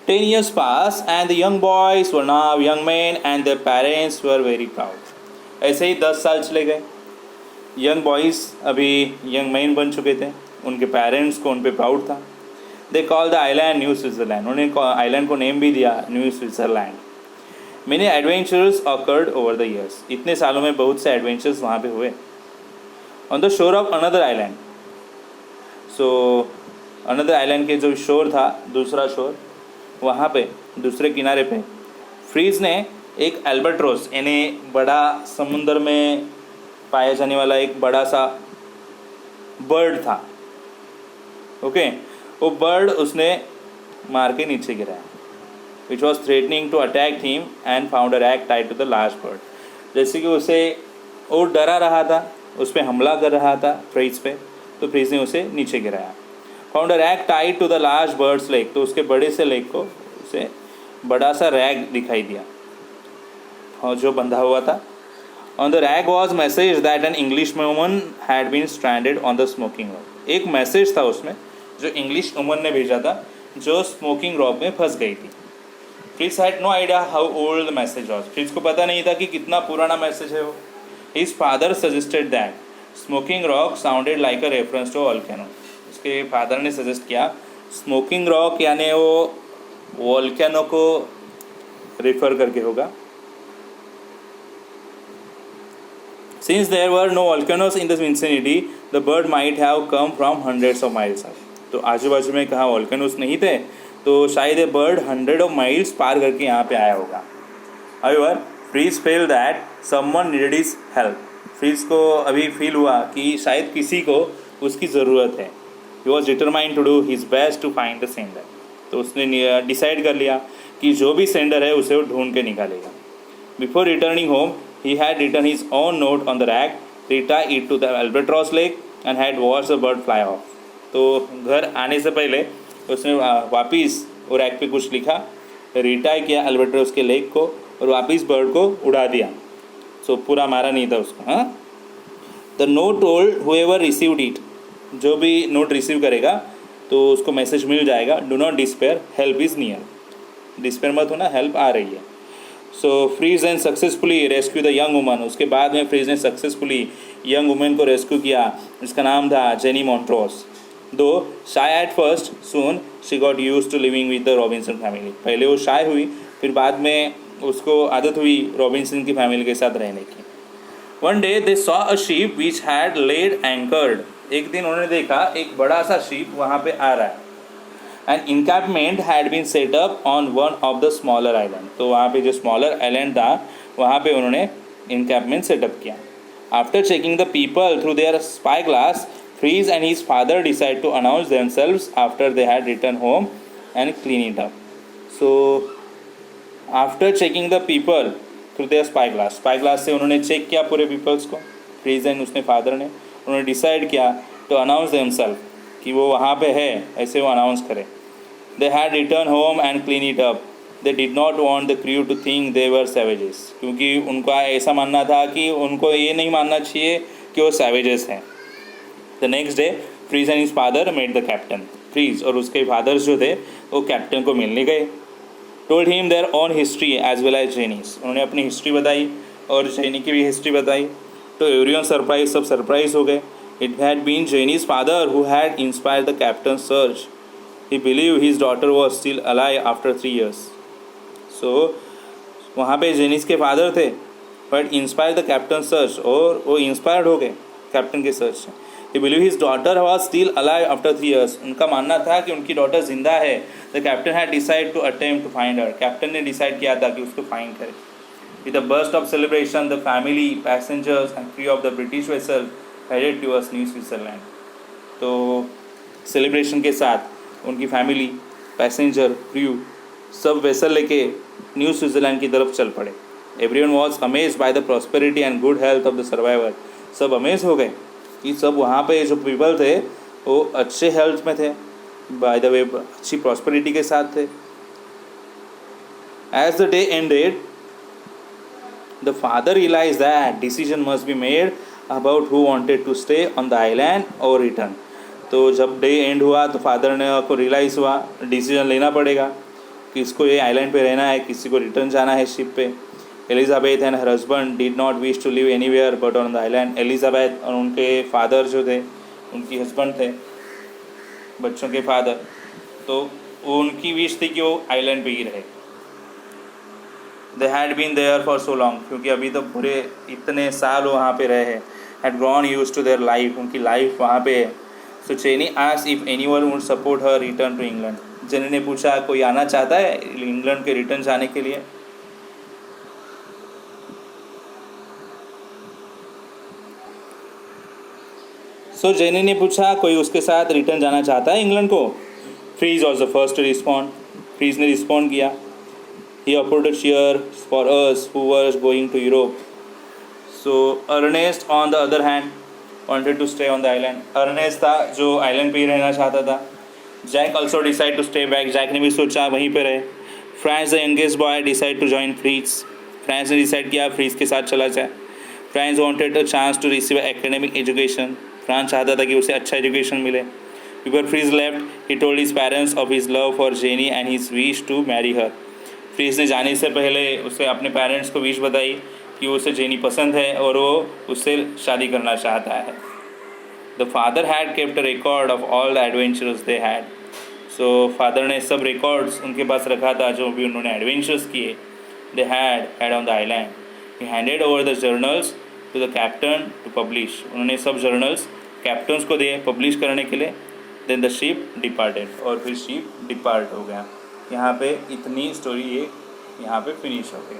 10 years passed and the young boys were now young men and their parents were very proud. ऐसे ही 10 साल चले गए, young boys अभी young man बन चुके थे, उनके पेरेंट्स को उन पर प्राउड था. They call the island new Switzerland, उन्हें आइलैंड को नेम भी दिया new Switzerland. Many adventures awkward over the years, इतने सालों में बहुत से एडवेंचर्स वहाँ पे हुए. On the shore of another island, so another island के जो शोर था, दूसरा शोर, वहाँ पे दूसरे किनारे पे फ्रीज़ ने एक एल्बाट्रोस यानी बड़ा समुंदर में पाया जाने वाला एक बड़ा सा बर्ड था. ओके, वो बर्ड उसने मार के नीचे गिराया. Which was threatening to attack him and found a rag tied to the large bird. जैसे कि उसे वो डरा रहा था, उस पर हमला कर रहा था फ्रीज पे, तो फ्रीज ने उसे नीचे गिराया. Found a rag tied to the large bird's leg, तो उसके बड़े से लेग को उसे बड़ा सा रैग दिखाई दिया और जो बंधा हुआ था. On the rag was message that an English woman had been stranded on the smoking rock. एक मैसेज था उसमें जो इंग्लिश वुमन ने भेजा था, जो स्मोकिंग रॉक में फंस गई थी. Fritz had no idea how old the message was. Fritz को पता नहीं था कि कितना पुराना मैसेज है वो. His father suggested that smoking rock sounded like a reference to volcano. उसके फादर ने सजेस्ट किया स्मोकिंग रॉक यानी वो वोल्केनो को रेफर करके होगा. Since there were no volcanoes in the vicinity, the bird might have come from hundreds of miles away. तो आजू बाजू में कहाँ वॉल्केनोस नहीं थे, तो शायद ये बर्ड 100 माइल्स पार करके यहाँ पे आया होगा. However, Freeze felt that someone needed his help. Fritz को अभी फील हुआ कि शायद किसी को उसकी ज़रूरत है. He was determined to do his best to find the sender. तो उसने डिसाइड कर लिया कि जो भी सेंडर है उसे वो ढूंढ के निकालेगा. Before returning home, he had written his own note on the rag, retied it to the albatross lake and had watched the bird fly off. तो घर आने से पहले उसने वापस वो रैग पे कुछ लिखा, रिटाई किया अल्बाट्रोस के लेक को और वापस बर्ड को उड़ा दिया. सो पूरा मारा नहीं था उसको. हाँ, the note told whoever received it, जो भी नोट रिसीव करेगा तो उसको मैसेज मिल जाएगा, do not despair, help is near. Despair मत होना, हेल्प आ रही है. So Fritz and successfully rescue the young woman. उसके बाद में फ्रीज ने सक्सेसफुली यंग वुमन को रेस्क्यू किया, जिसका नाम था Jenny Montrose. Though shy at first, soon she got used to living with the Robinson family. पहले वो शाय हुई, फिर बाद में उसको आदत हुई रॉबिन्सन की फैमिली के साथ रहने की. One day they saw a ship which had laid anchored. एक दिन उन्होंने देखा एक बड़ा सा शिप वहाँ पे आ रहा है. An encampment had been set up on one of the smaller island. तो वहाँ पे जो smaller island था वहाँ पे उन्होंने encampment set up किया. After checking the people through their spyglass, Freeze and his father decided to announce themselves after they had returned home and clean it up. So after checking the people through their spyglass से उन्होंने check किया पूरे peoples को. Freeze and उसने father ने उन्होंने decide किया to announce themselves कि वो वहाँ पे है, ऐसे वो अनाउंस करें. They had returned home and clean it up. They did not want the crew to think they were savages. क्योंकि उनका ऐसा मानना था कि उनको ये नहीं मानना चाहिए कि वो savages हैं. The next day, Freeze and his father met the captain. Freeze और उसके फादर्स जो थे वो कैप्टन को मिलने गए. Told him their own history as well as Jenny's. उन्होंने अपनी हिस्ट्री बताई और जेनी की भी हिस्ट्री बताई. तो everyone surprised, सब सरप्राइज हो गए. It had been Jenny's father who had inspired the captain's search. He believed his daughter was still alive after 3 years. So वहाँ पे जेनिस के फादर थे, but inspired the captain's search, और वो inspired हो गए कैप्टन के सर्च से. He believed his daughter was still alive after 3 years. उनका मानना था कि उनकी डॉटर जिंदा है. The captain had decided to attempt to find her. Captain ने डिसाइड किया था कि उसको फाइंड करे. With a burst of celebration, the family, passengers and crew of the British vessel headed towards New Switzerland. तो celebration के साथ उनकी फैमिली, पैसेंजर, क्रू सब वेसल लेके न्यू स्विट्ज़रलैंड की तरफ चल पड़े. Everyone was amazed by the prosperity and good health of the survivor. सब अमेज हो गए कि सब वहाँ पे जो पीपल थे वो अच्छे हेल्थ में थे, बाय द वे अच्छी प्रॉस्पेरिटी के साथ थे. As the day ended, the father realised that decision must be made about who wanted to stay on the island और रिटर्न. तो जब डे एंड हुआ तो फादर ने को रियलाइज़ हुआ डिसीजन लेना पड़ेगा किसको ये आइलैंड पे रहना है, किसी को रिटर्न जाना है शिप पे। Elizabeth and her husband did not wish to live anywhere but on the island. Elizabeth और उनके फादर जो थे, उनकी हस्बैंड थे, बच्चों के फादर, तो उनकी विश थी कि वो आइलैंड पे ही रहे। They had been there for so long, क्योंकि अभी तो पूरे इतने साल वहाँ पे रहे हैं। Had grown used to their life, उनकी लाइफ वहाँ पे है। So Jenny asked if anyone would support her return to England. Jenny ने पूछा कोई आना चाहता है इंग्लैंड के रिटर्न जाने के लिए। सो जेनी ने पूछा कोई उसके साथ रिटर्न जाना चाहता है इंग्लैंड को। Fritz was the first to respond. Fritz ने रिस्पॉन्ड किया। He offered a cheer for us who were going to Europe. So Ernest on the other hand wanted to stay on the island. Ernest था जो island पे ही रहना चाहता था। Jack also decided to stay back. Jack ने भी सोचा वहीं पे रहे। Franz the youngest boy decided to join Fritz. Franz ने डिसाइड किया फ्रीज के साथ चला जाए। Franz wanted a chance to receive academic education. फ्रांस चाहता था कि उसे अच्छा एजुकेशन मिले। Before Fritz left, he told his parents of his love for Jenny and his wish to marry her. Fritz ने जाने से पहले उसे अपने पेरेंट्स को विश बताई कि उसे जेनी पसंद है और वो उससे शादी करना चाहता है। The father had kept a record of all the adventures they had. So father ने सब रिकॉर्ड्स उनके पास रखा था जो भी उन्होंने एडवेंचर्स किए। They had on the island. He handed over the journals to the captain to publish. उन्होंने सब जर्नल्स कैप्टन्स को दिए पब्लिश करने के लिए। देन द शिप डिपार्टेड, और फिर शिप डिपार्ट हो गया। यहाँ पे इतनी स्टोरी ये यहाँ पे फिनिश हो गई।